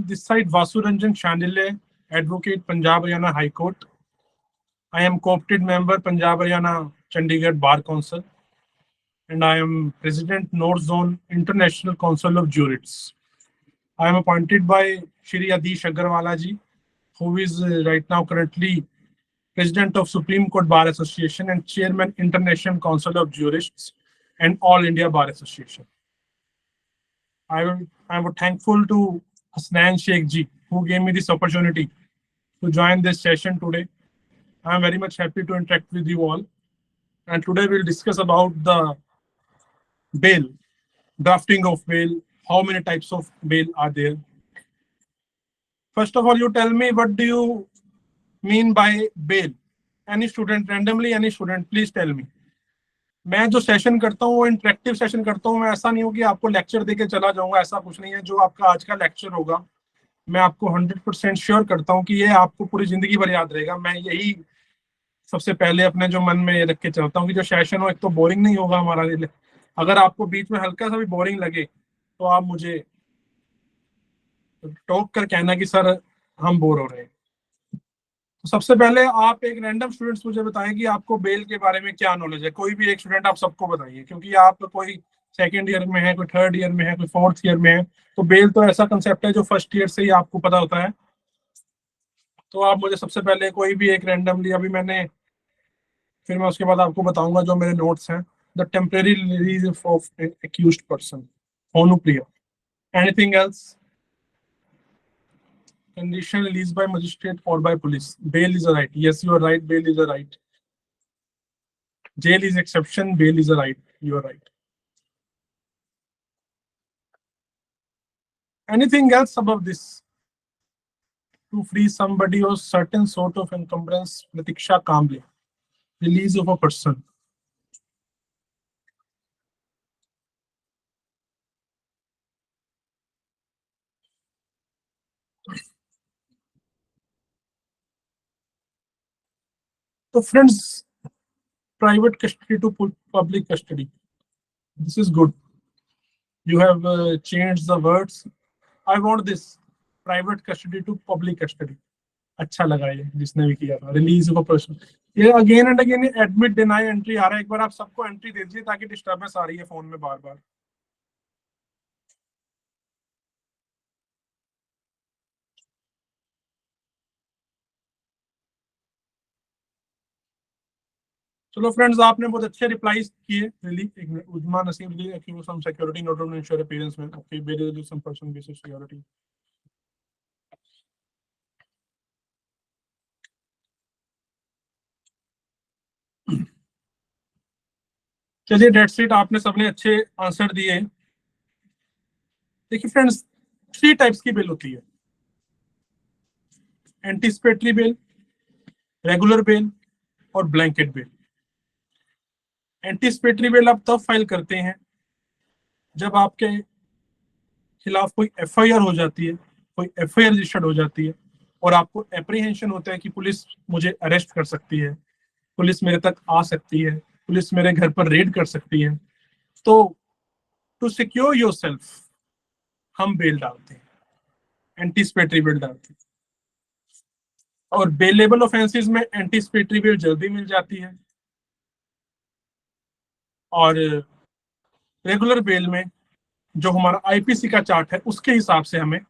this side Vasuranjan Chandile, Advocate, Punjab Haryana High Court. I am co-opted member Punjab Haryana Chandigarh Bar Council, and I am President North Zone International Council of Jurists. I am appointed by Shri Adish Agarwala ji, who is right now currently President of Supreme Court Bar Association and Chairman International Council of Jurists and All India Bar Association. I am thankful to Hasnain Sheikh ji, who gave me this opportunity to join this session today. I am very much happy to interact with you all. And today we'll discuss about the bail, drafting of bail, how many types of bail are there. First of all, you tell me, what do you mean by bail? Any student, randomly any student, please tell me. मैं जो session करता हूँ वो interactive session करता हूँ. मैं ऐसा नहीं हो कि आपको लेक्चर देके चला जाऊंगा, ऐसा कुछ नहीं है. जो आपका आज का लेक्चर होगा, मैं आपको 100% श्योर करता हूँ कि ये आपको पूरी जिंदगी भर याद रहेगा. मैं यही सबसे पहले अपने जो मन में रख के चलता हूँ कि जो सेशन हो, एक तो बोरिंग नहीं होगा हमारा. अगर आपको बीच में हल्का सा भी बोरिंग लगे तो आप मुझे टोक कर कहना कि सर हम बोर हो रहे हैं. तो सबसे पहले आप एक रैंडम स्टूडेंट्स मुझे बताएं कि आपको बेल के बारे में क्या नॉलेज है. कोई भी एक स्टूडेंट आप सबको बताइए, क्योंकि आप कोई सेकेंड ईयर में है, कोई थर्ड ईयर में है, कोई फोर्थ ईयर में है. तो बेल तो ऐसा कंसेप्ट है जो फर्स्ट ईयर से ही आपको पता होता है. तो आप मुझे सबसे पहले कोई भी एक रैंडमली, अभी मैंने, फिर मैं उसके बाद आपको बताऊंगा जो मेरे नोट्स हैं. The temporary release of accused person, Honupriya. Anything else? Conditional release by magistrate or by police. Bail is a right. Yes, you are right. Bail is a right. Jail is exception. Bail is a right. You are right. Anything else above this? To free somebody or certain sort of encumbrance, pratiksha kamble, release of a person. So friends, private custody to public custody. This is good. You have changed the words. I want this private custody to public custody. अच्छा लगा ये जिसने भी किया था. Release of a person, ये again and again admit deny entry आ रहा है. एक बार आप सबको एंट्री दे दीजिए ताकि डिस्टर्बेंस आ रही है फोन में बार बार. चलो फ्रेंड्स, आपने बहुत अच्छे रिप्लाईज किए. Release Uzma Naseem release some security note to ensure appearance में. Okay, where is some person basis security. चलिए, डेट्स इट. आपने सबने अच्छे आंसर दिए. देखिए फ्रेंड्स, 3 टाइप्स की बिल होती है. एंटीसिपेटरी बिल, रेगुलर बिल और ब्लैंकेट बिल. एंटीसिपेटरी बिल आप तब फाइल करते हैं जब आपके खिलाफ कोई एफआईआर हो जाती है, कोई एफआईआर रजिस्टर्ड हो जाती है और आपको एप्रीहेंशन होता है कि पुलिस मुझे अरेस्ट कर सकती है, पुलिस मेरे तक आ सकती है, पुलिस मेरे घर पर रेड कर सकती है. तो टू सिक्योर योरसेल्फ हम बेल डालते हैं, एंटीसिपेटरी बिल डालते हैं. और बेलेबल ऑफेंसेस में एंटीसिपेटरी बिल जल्दी मिल जाती है और रेगुलर बेल में जो हमारा आईपीसी का चार्ट है उसके हिसाब से हमें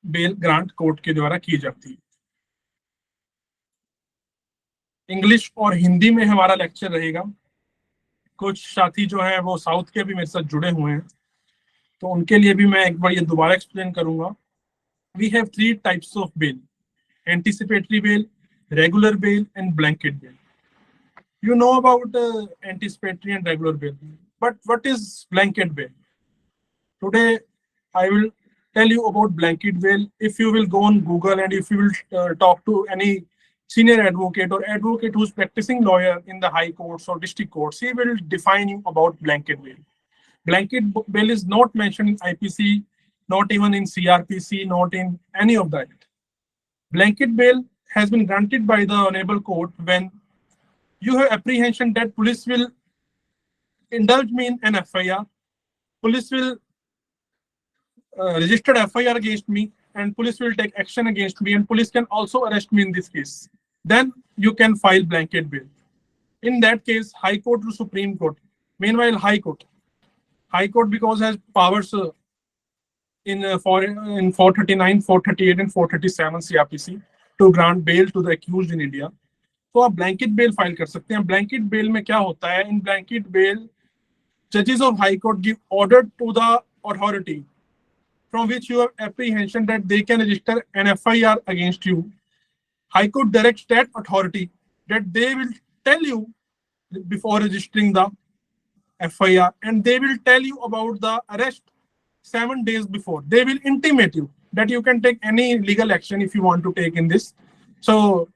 बेल ग्रांट कोर्ट के द्वारा की जाती है. इंग्लिश और हिंदी में हमारा लेक्चर रहेगा. कुछ साथी जो हैं वो साउथ के भी मेरे साथ जुड़े हुए हैं, तो उनके लिए भी मैं एक बार ये दोबारा एक्सप्लेन करूंगा. We have 3 types of bail: anticipatory bail, regular bail and blanket bail. You know about anticipatory and regular bail, but what is blanket bail? Today I will tell you about blanket bail. If you will go on Google and if you will talk to any senior advocate or advocate who's practicing lawyer in the high courts or district courts, he will define you about blanket bail. Blanket bail is not mentioned in IPC, not even in CRPC, not in any of that. Blanket bail has been granted by the honorable court when you have apprehension that police will indulge me in an FIR, police will registered FIR against me, and police will take action against me, and police can also arrest me in this case. Then you can file blanket bail. In that case, High Court to Supreme Court. Meanwhile, High Court because has powers in 439, 438 and 437 CRPC to grant bail to the accused in India. तो आप blanket bell file कर सकते हैं. Blanket bell में क्या होता है? In blanket bail, judges of High Court give order to the authority from which you have apprehension that they can register an FIR against you. High Court directs that authority that they will tell you before registering the FIR, and they will tell you about the arrest 7 days before. They will intimate you that you can take any legal action if you want to take in this. So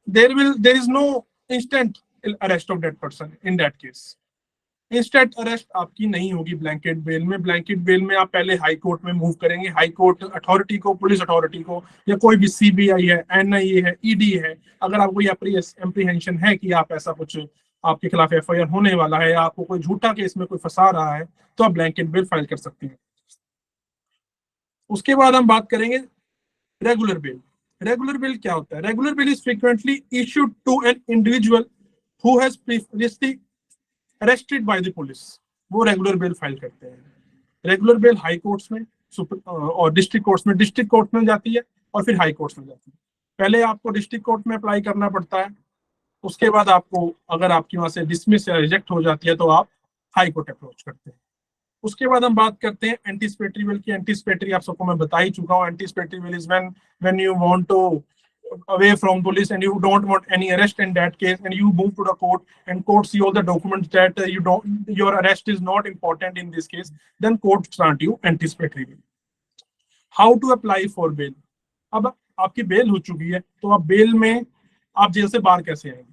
there is no instant arrest of that person in that case. Instant arrest आपकी नहीं होगी blanket bell में. Blanket bell में आप पहले high court में move करेंगे. High court authority को, पुलिस अथॉरिटी को, या कोई भी सीबीआई है, एनआईए है, ईडी है, अगर आपको एप्रीहेंशन है कि आप ऐसा कुछ आपके खिलाफ एफआईआर होने वाला है, आपको कोई झूठा केस में कोई फंसा रहा है, तो आप ब्लैंकेट बेल फाइल कर सकते हैं. उसके बाद हम बात करेंगे रेगुलर बेल. रेगुलर बेल क्या होता है? Regular bail is frequently issued to an individual who has previously arrested by the police. वो रेगुलर बेल फाइल करते हैं. रेगुलर बेल हाई कोर्ट्स में और डिस्ट्रिक्ट कोर्ट्स में जाती है और फिर हाई कोर्ट्स में जाती है. पहले आपको डिस्ट्रिक्ट कोर्ट में अप्लाई करना पड़ता है. उसके बाद आपको, अगर आपकी वहां से डिसमिस या रिजेक्ट हो जाती है, तो आप हाई कोर्ट अप्रोच करते हैं. उसके बाद हम बात करते हैं एंटीसिपेटरी बेल की. एंटीसिपेटरी आप सबको मैं बता ही चुका हूँ. Anticipatory bail is when you want to away from police and you don't want any arrest in that case, and you move to the court and court see all the documents that your arrest is not important in this case, then court grant you anticipatory bail. How to apply for bail? अब आपकी bell हो चुकी है, तो आप bell में आप jail से बाहर कैसे आएंगे?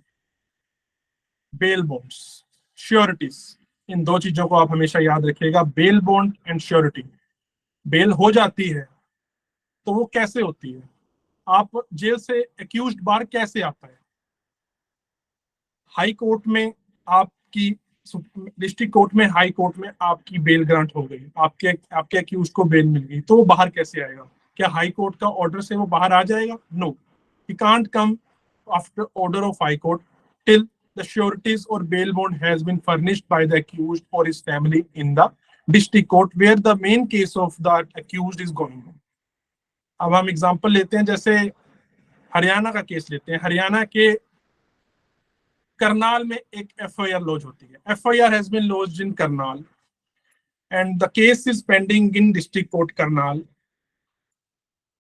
बेल बॉन्ड्स, श्योरिटीज, इन दो चीजों को आप हमेशा याद रखिएगा. Bail bond and surety. Bail हो जाती है तो वो कैसे होती है? आप जेल से एक्यूज्ड बाहर कैसे आता है? हाई कोर्ट में आपकी, डिस्ट्रिक्ट कोर्ट में, हाई कोर्ट में आपकी बेल ग्रांट हो गई, आपके एक्यूज्ड को बेल मिल गई, तो वो बाहर कैसे आएगा? क्या हाई कोर्ट का ऑर्डर से वो बाहर आ जाएगा? No, he can't come after order of High Court till the sureties और bail bond has been furnished by the accused और his family in the district court where the main case of the accused is going on. अब हम example लेते हैं, जैसे हरियाणा का case लेते हैं. हरियाणा के करनाल में एक एफआईआर लॉन्च होती है. FIR has been launched in Karnal and the case is pending in district court Karnal,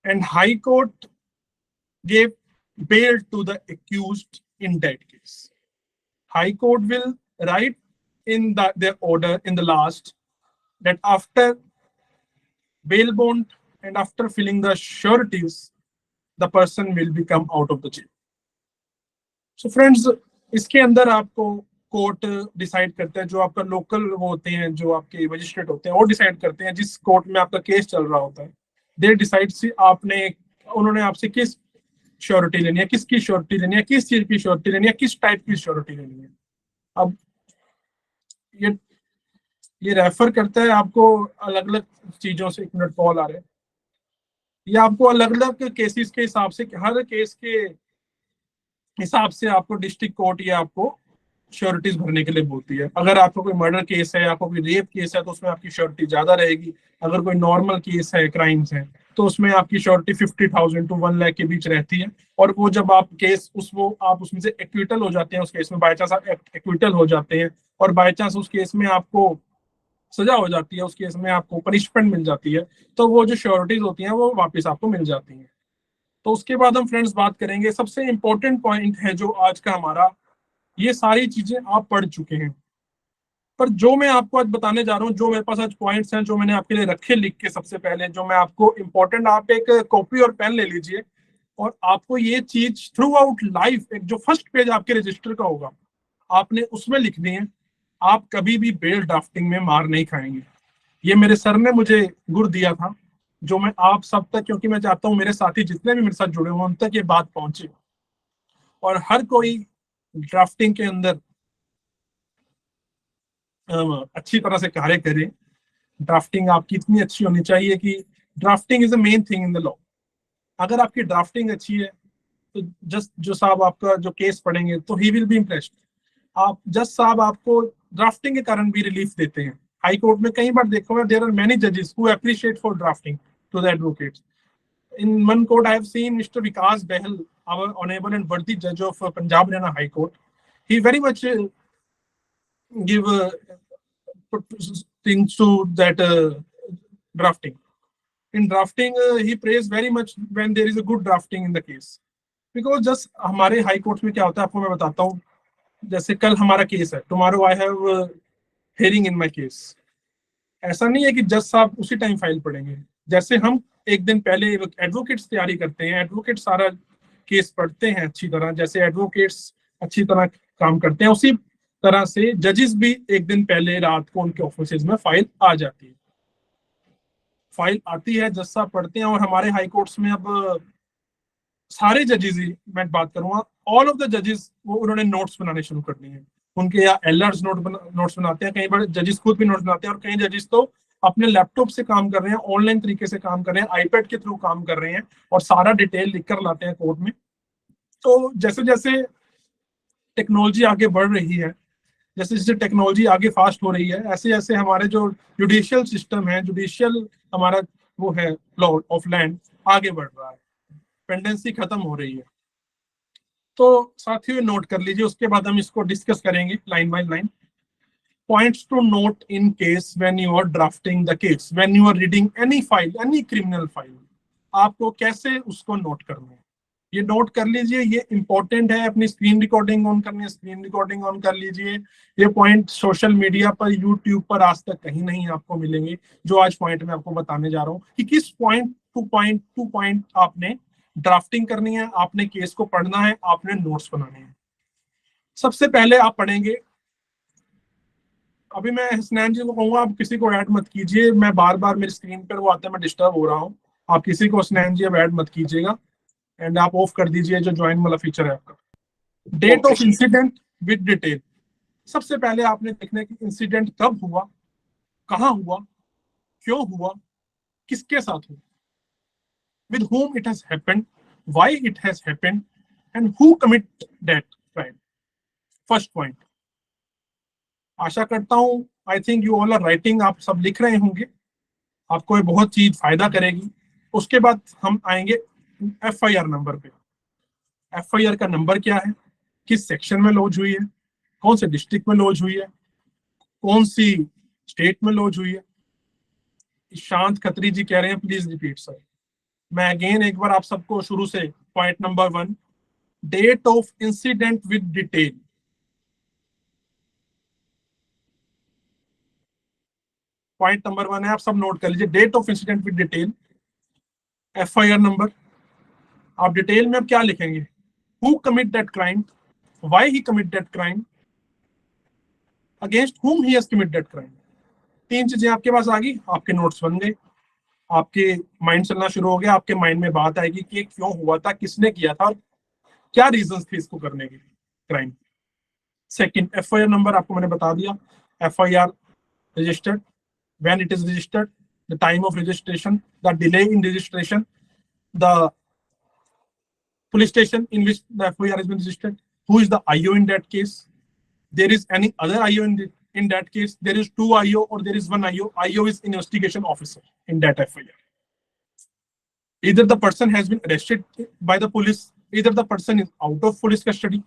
and high court gave bail to the accused in that case. High Court will write in their order in the last that after bail bond and after filling the sureties, the person will become out of the jail. So friends, इसके अंदर आपको court decide करता है, जो आपका local वो होते हैं, जो आपके मजिस्ट्रेट होते हैं, वो डिसाइड करते हैं जिस कोर्ट में आपका केस चल रहा होता है. दे डिसाइड से उन्होंने आपसे किस श्योरिटी लेनी है, किसकी श्योरिटी लेनी है, किस चीज की श्योरिटी लेनी है, किस टाइप की श्योरिटी लेनी है. अब ये रेफर करता है आपको अलग अलग चीजों से. एक मिनट, कॉल आ रहे हैं. ये आपको अलग अलग केसेस के हिसाब से, हर केस के हिसाब से आपको डिस्ट्रिक्ट कोर्ट ये आपको श्योरिटीज भरने के लिए बोलती है. अगर आपको कोई मर्डर केस है, आपको कोई रेप केस है, तो उसमें आपकी श्योरिटी ज्यादा रहेगी. अगर कोई नॉर्मल केस है, क्राइम्स है, तो उसमें आपकी श्योरिटी 50,000 to 1 लाख के बीच रहती है. और वो जब आप केस आप उसमें से एक्विटल हो जाते हैं, उस केस में बाय चांस आप एक्विटल हो जाते हैं, और बाय चांस उस केस में आपको सजा हो जाती है, उस केस में आपको पनिशमेंट मिल जाती है, तो वो जो श्योरिटीज होती हैं वो वापस आपको मिल जाती हैं. तो उसके बाद हम फ्रेंड्स बात करेंगे, सबसे इंपॉर्टेंट पॉइंट है जो आज का हमारा, ये सारी चीजें आप पढ़ चुके हैं, पर जो मैं आपको आज बताने जा रहा हूँ, जो मेरे पास आज पॉइंट्स हैं, जो मैंने आपके लिए रखे लिख के, सबसे पहले जो मैं आपको इंपॉर्टेंट, आप एक कॉपी और पेन ले लीजिए और आपको ये चीज थ्रू आउट लाइफ, एक जो फर्स्ट पेज आपके रजिस्टर का होगा, आपने उसमें लिखनी है. आप कभी भी बेल ड्राफ्टिंग में मार नहीं खाएंगे. ये मेरे सर ने मुझे गुर दिया था, जो मैं आप सब तक, क्योंकि मैं चाहता हूँ मेरे साथी जितने भी मेरे साथ जुड़े हुए उन तक ये बात पहुंचे, और हर कोई ड्राफ्टिंग के अंदर अच्छी तरह से कार्य करे. ड्राफ्टिंग आपकी इतनी अच्छी होनी चाहिए कि drafting is the main thing in the law. अगर आपकी ड्राफ्टिंग अच्छी है तो जस्ट जो साहब आपका जो केस पढ़ेंगे तो ही विल बी इम्प्रेस्ड। आप जज साहब आपको ड्राफ्टिंग के कारण भी रिलीफ देते हैं। हाई कोर्ट में कई बार देखो मैं, देयर आर मेनी जजेस who appreciate for drafting to the advocates. In one court, I have seen Mr. Vikas Behal, our honorable and worthy judge of Punjab Haryana High Court. He very much give put things to that drafting. In drafting, he praise very much when there is a good drafting in the case. Because just हमारे high court में क्या होता है आपको मैं बताता हूँ। जैसे कल हमारा केस है, tomorrow I have hearing in my case. ऐसा नहीं है कि जज साहब उसी टाइम फाइल पढ़ेंगे। जैसे हम एक दिन पहले एडवोकेट्स तैयारी करते हैं, एडवोकेट सारा केस पढ़ते हैं अच्छी तरह, जैसे एडवोकेट्स अच्छी तरह काम करते हैं उसी तरह से जजेस भी एक दिन पहले रात को उनके ऑफिस में फाइल आ जाती है। फाइल आती है, जज साहब पढ़ते हैं। और हमारे हाई कोर्ट्स में अब सारे जजेस ही मैं बात करूंगा, ऑल ऑफ द जजेस वो उन्होंने नोट्स बनाने शुरू कर दिए हैं। उनके यहाँ एलआर्स नोट्स बनाते हैं, कई बार जजेस खुद भी नोट्स बनाते हैं, और कई जजेस तो अपने लैपटॉप से काम कर रहे हैं, ऑनलाइन तरीके से काम कर रहे हैं, आईपैड के थ्रू काम कर रहे हैं और सारा डिटेल लिख कर लाते हैं कोर्ट में। तो जैसे जैसे टेक्नोलॉजी आगे बढ़ रही है, जैसे जैसे टेक्नोलॉजी आगे फास्ट हो रही है, ऐसे ऐसे हमारे जो जुडिशियल सिस्टम है, जुडिशियल हमारा वो है लॉ ऑफ लैंड आगे बढ़ रहा है, पेंडेंसी खत्म हो रही है। तो साथियों नोट कर लीजिए, उसके बाद हम इसको डिस्कस करेंगे line by line. Points to note in case when you are drafting the case, when you are reading any file, any criminal file, आपको कैसे उसको नोट करना है ये नोट कर लीजिए। ये इंपॉर्टेंट है। अपनी स्क्रीन रिकॉर्डिंग ऑन करनी है, स्क्रीन रिकॉर्डिंग ऑन कर लीजिए। ये पॉइंट सोशल मीडिया पर, यूट्यूब पर आज तक कहीं नहीं आपको मिलेंगे, जो आज पॉइंट मैं आपको बताने जा रहा हूँ कि किस पॉइंट टू पॉइंट आपने ड्राफ्टिंग करनी है, आपने केस को पढ़ना है, आपने नोट्स बनाने हैं। सबसे पहले आप पढ़ेंगे, अभी मैं हसनैन जी को कहूंगा आप किसी को ऐड मत कीजिए, मैं बार बार मेरी स्क्रीन पर वो आता है, मैं डिस्टर्ब हो रहा हूँ। आप किसी को हसनैन जी अब ऐड मत कीजिएगा, एंड आप ऑफ कर दीजिए जो ज्वाइन वाला फीचर है आपका। Date of incident with detail. सबसे पहले आपने देखना है कि इंसिडेंट कब हुआ, कहां हुआ, क्यों हुआ, किसके साथ हुआ, with whom it has happened, why it has happened, and who commit that crime. First point. आशा करता हूं, I think you all are writing, आप सब लिख रहे होंगे, आपको ये बहुत चीज फायदा करेगी। उसके बाद हम आएंगे एफआईआर नंबर पे। एफआईआर का नंबर क्या है, किस सेक्शन में लॉन्च हुई है, कौन से डिस्ट्रिक्ट में लॉन्च हुई है, कौन सी स्टेट में लॉन्च हुई है। शांत खत्री जी कह रहे हैं प्लीज रिपीट सर। मैं अगेन एक बार आप सबको शुरू से, point number 1, date of incident with detail. Point number 1 है, आप सब नोट कर लीजिए, date of incident with detail, FIR number. आप डिटेल में अब क्या लिखेंगे, who commit that crime, why he commit that crime, against whom he has committed that crime। 3 चीजें आपके पास आ गई, आपके नोट्स बन गए, आपके माइंड चलना शुरू हो गया, आपके माइंड में बात आएगी कि क्यों हुआ था, किसने किया था, क्या रीजंस थे इसको करने के क्राइम। सेकंड, एफआईआर नंबर आपको मैंने बता दिया, FIR registered, when it is registered, the time of registration, the delay in registration, the police station in which the FIR has been registered, who is the IO in that case, there is any other IO in that case, there is 2 IO or there is 1 IO. IO is investigation officer in that FIR. Either the person has been arrested by the police, either the person is out of police custody.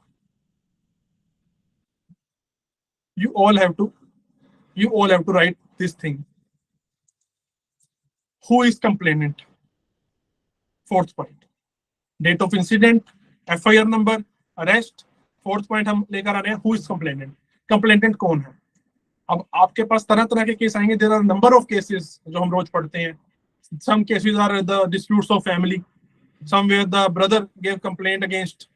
You all have to write this thing. Who is complainant? Fourth point. Date of incident, FIR number, arrest। Fourth point हम लेकर आ रहे हैं, who is complainant. Complainant कौन है। अब आपके पास तरह तरह के केस आएंगे, there are number of cases जो हम रोज पढ़ते हैं। Some cases are the disputes of family, somewhere the brother gave complaint against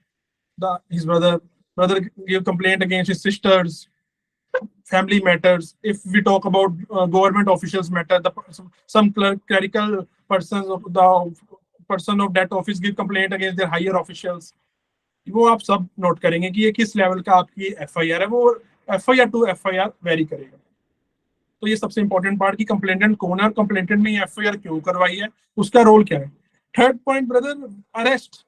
his brother gave complaint against his sisters, family matters. If we talk about government officials matter, some clerical persons of the person of that office give complaint against their higher officials। वो आप सब note करेंगे कि ये किस level का आपकी FIR है, वो एफआईआर टू एफआईआर वेरी करेगा। तो ये सबसे इंपॉर्टेंट पार्ट कि कंप्लेंटेंट कौन है और कंप्लेंटेंट ने एफआईआर क्यों करवाई है, उसका रोल क्या है। Third point brother, arrest.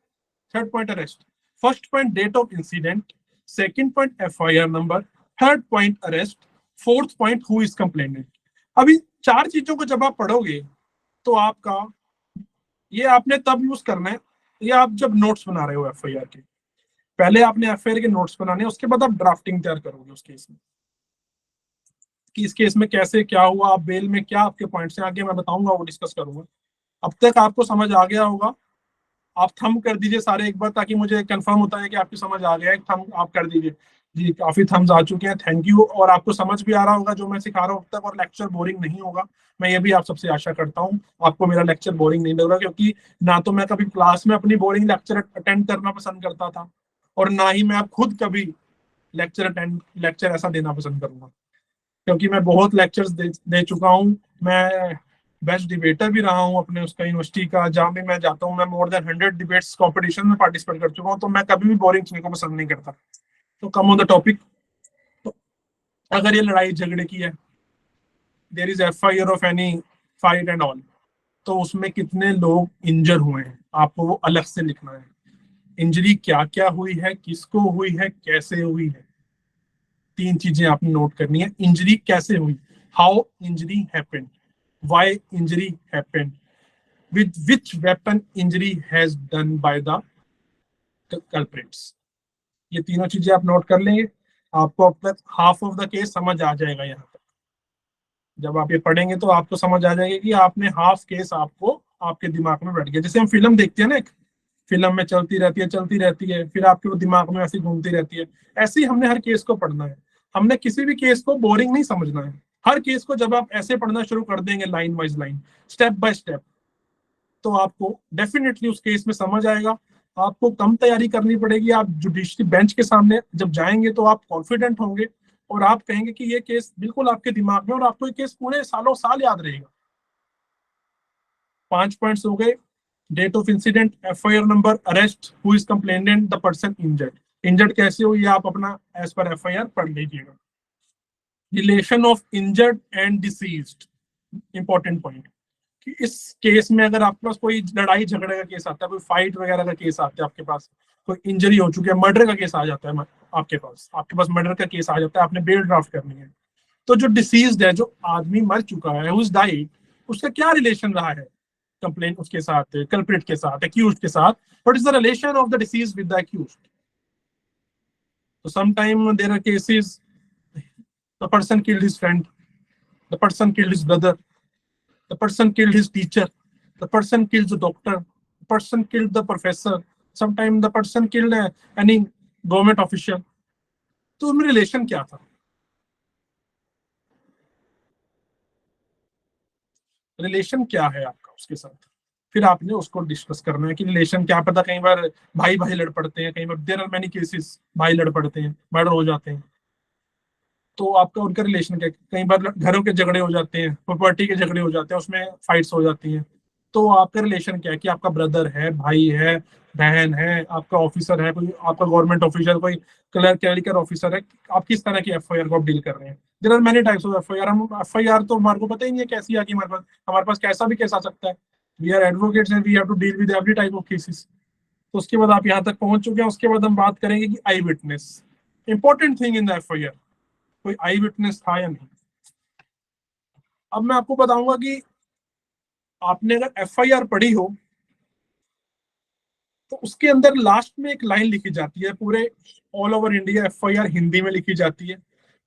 Third point arrest. First point date of incident, second point FIR number, third point arrest, fourth point who is complainant. अभी 4 चीजों को जब आप पढ़ोगे तो आपका ये आपने तब यूज करना है, ये आप जब नोट्स बना रहे हो एफआईआर के, पहले आपने एफआईआर के नोट्स बनाने हैं, उसके बाद आप ड्राफ्टिंग तैयार करोगे उस केस में कि इस केस में कैसे क्या हुआ, आप बेल में क्या आपके पॉइंट्स हैं, आगे मैं बताऊंगा, वो डिस्कस करूंगा। अब तक आपको समझ आ गया होगा। आप थंब कर दीजिए सारे एक बार, ताकि मुझे कंफर्म होता है कि आपकी समझ आ गया है। थंब आप कर दीजिए जी, काफी थम्स आ चुके हैं, थैंक यू। और आपको समझ भी आ रहा होगा जो मैं सिखा रहा हूँ अब तक, और लेक्चर बोरिंग नहीं होगा। मैं ये भी आप सबसे आशा करता हूँ आपको मेरा लेक्चर बोरिंग नहीं लग रहा, क्योंकि ना तो मैं कभी क्लास में अपनी बोरिंग लेक्चर अटेंड करना पसंद करता था, और ना ही मैं अब खुद कभी लेक्चर ऐसा देना पसंद करूंगा, क्योंकि मैं बहुत लेक्चर्स दे चुका हूँ। मैं बेस्ट डिबेटर भी रहा हूँ अपने उसका यूनिवर्सिटी का, जहाँ भी मैं जाता हूँ मैं मोर देन 100 डिबेट्स कॉम्पिटिशन में पार्टिसिपेट कर चुका हूँ, तो मैं कभी भी बोरिंग चीज को पसंद नहीं करता। तो कम ऑन द टॉपिक। तो अगर ये लड़ाई झगड़े की है, there is FIR of any fight and all, तो उसमें कितने लोग इंजर हुए हैं आपको वो अलग से लिखना है। इंजरी क्या क्या हुई है, किसको हुई है, कैसे हुई है, 3 चीजें आपने नोट करनी है। इंजरी कैसे हुई, how injury happened, why injury happened, with which weapon injury has done by the culprits। ये तीनों चीजें आप नोट कर लेंगे, आपको अब तक हाफ ऑफ द केस समझ आ जाएगा। यहाँ तक जब आप ये पढ़ेंगे तो आपको समझ आ जाएगा कि आपने हाफ केस आपको आपके दिमाग में बैठ गया। जैसे हम फिल्म देखते हैं ना, एक फिल्म में चलती रहती है, फिर आपके वो दिमाग में ऐसी घूमती रहती है। ऐसे ही हमने हर केस को पढ़ना है। हमने किसी भी केस को बोरिंग नहीं समझना है। हर केस को जब आप ऐसे पढ़ना शुरू कर देंगे, line wise line, step by step, तो आपको डेफिनेटली उस केस में समझ आएगा। आपको कम तैयारी करनी पड़ेगी। आप जुडिशरी बेंच के सामने जब जाएंगे तो आप कॉन्फिडेंट होंगे, और आप कहेंगे कि ये केस बिल्कुल आपके दिमाग में, और आपको ये केस पूरे सालों साल याद रहेगा। 5 पॉइंट्स हो गए। Date of incident, FIR number, arrest, who is complainant, the person injured. Injured कैसे हुई आप अपना एज पर एफआईआर पढ़ लीजिएगा। Relation of injured and deceased, important point कि इस केस में अगर आपके पास कोई लड़ाई झगड़े का केस आता है, कोई फाइट वगैरह का केस आता है, आपके पास कोई इंजरी हो चुकी है, मर्डर का केस आ जाता है, आपके पास मर्डर का केस आ जाता है, आपने बेल ड्राफ्ट करनी है, तो जो डिसीज्ड है, जो आदमी मर चुका है, हु इज डाइड, उसका क्या रिलेशन रहा है कंप्लेन उसके साथ, कल्प्रिट के साथ, एक्यूज्ड के साथ, what is the relation of the deceased with the accused. तो sometime there are cases, the person killed his friend, the person killed his brother, the person killed his teacher, the person killed the doctor, the person killed the professor, sometimes the person killed any government official। तो उनमें relation क्या था, relation क्या है आपका उसके साथ, फिर आपने उसको डिस्कस करना है कि रिलेशन क्या। पता कई बार भाई भाई लड़ पड़ते हैं, कई बार देयर आर मेनी केसेस भाई लड़ पड़ते हैं, मर्डर हो जाते हैं, तो आपका उनका रिलेशन क्या। कई बार घरों के झगड़े हो जाते हैं, प्रॉपर्टी के झगड़े हो जाते हैं, उसमें फाइट्स हो जाती हैं, तो आपका रिलेशन क्या है कि आपका ब्रदर है, भाई है, बहन है, आपका ऑफिसर है, कोई आपका गवर्नमेंट ऑफिसर, कोई क्लर्क क्लरिकल ऑफिसर है, आप किस तरह की एफआईआर को आप डील कर रहे हैं। There are many types of FIR. हम एफआईआर तो हमारे को पता ही नहीं है कैसी आती है हमारे पास कैसा भी केस आ सकता है। We are advocates and we have to deal with every type of cases. तो उसके बाद आप यहाँ तक पहुंच चुके हैं, उसके बाद हम बात करेंगे कि eye witness, important thing in the FIR, कोई आई विटनेस था या नहीं। अब मैं आपको बताऊंगा कि आपने अगर एफआईआर पढ़ी हो तो उसके अंदर लास्ट में एक लाइन लिखी जाती है। पूरे all over India FIR Hindi में लिखी जाती है,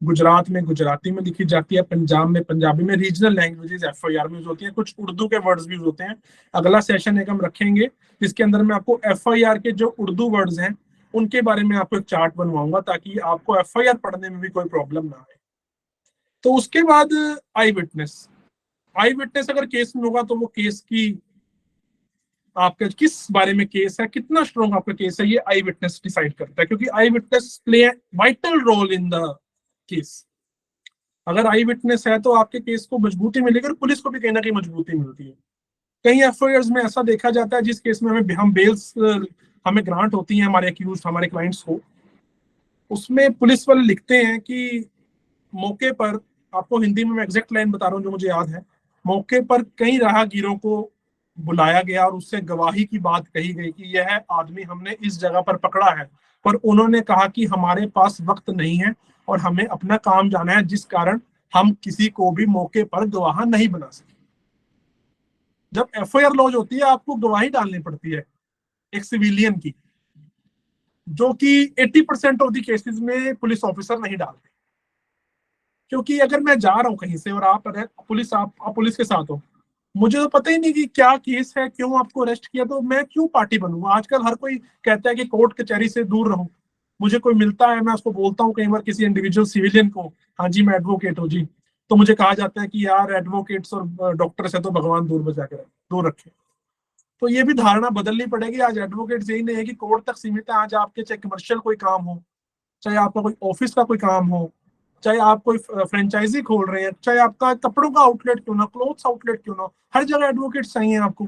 गुजरात में गुजराती में लिखी जाती है, पंजाब में पंजाबी में, रीजनल लैंग्वेजेस एफआईआर में यूज होती है, कुछ उर्दू के वर्ड्स भी यूज होते हैं। अगला सेशन एक हम रखेंगे जिसके अंदर मैं आपको एफआईआर के जो उर्दू वर्ड्स हैं उनके बारे में आपको एक चार्ट बनवाऊंगा, ताकि आपको एफआईआर पढ़ने में भी कोई प्रॉब्लम ना आए। तो उसके बाद आई विटनेस, आई विटनेस अगर केस में होगा तो वो केस की आपका किस बारे में केस है, कितना स्ट्रॉन्ग आपका केस है, ये आई विटनेस डिसाइड करता है, क्योंकि eye witness play vital role in the case. अगर आई विटनेस है तो आपके केस को मजबूती मिलेगी, और पुलिस को भी कहीं ना कहीं मजबूती मिलती है। कई एफआईआर में ऐसा देखा जाता है जिस केस में हम बेल्स हमें ग्रांट होती है हमारे एक्यूज हमारे क्लाइंट्स को, उसमें पुलिस वाले लिखते हैं कि मौके पर आपको हिंदी में मैं एग्जैक्ट लाइन बता रहा हूँ जो मुझे याद है। मौके पर कई राहगीरों को बुलाया गया और उससे गवाही की बात कही गई कि यह आदमी हमने इस जगह पर पकड़ा है, पर उन्होंने कहा कि हमारे पास वक्त नहीं है और हमें अपना काम जाना है, जिस कारण हम किसी को भी मौके पर गवाह नहीं बना सकते। जब एफआईआर लॉन्च होती है आपको गवाही डालनी पड़ती है एक सिविलियन की, जो कि 80% ऑफ द केसेस में पुलिस ऑफिसर नहीं डालते। क्योंकि अगर मैं जा रहा हूँ कहीं से और आप आप पुलिस के साथ हो, मुझे तो पता ही नहीं कि क्या केस है, क्यों आपको अरेस्ट किया, तो मैं क्यों पार्टी बनूंगा। आजकल हर कोई कहता है कि कोर्ट कचहरी से दूर रहो। मुझे कोई मिलता है, मैं उसको बोलता हूँ कई बार किसी इंडिविजुअल सिविलियन को, हाँ जी मैं एडवोकेट हूँ जी, तो मुझे कहा जाता है कि यार एडवोकेट्स और डॉक्टर से तो भगवान दूर बचा के दूर रखे। तो ये भी धारणा बदलनी पड़ेगी। आज एडवोकेट यही नहीं है कि कोर्ट तक सीमित है। आज आपके चाहे कमर्शियल कोई काम हो, चाहे आपका कोई ऑफिस का कोई काम हो, चाहे आप कोई फ्रेंचाइजी खोल रहे हैं, चाहे आपका कपड़ों का आउटलेट क्यों ना, क्लोथ्स आउटलेट क्यों ना, हर जगह एडवोकेट चाहिए आपको।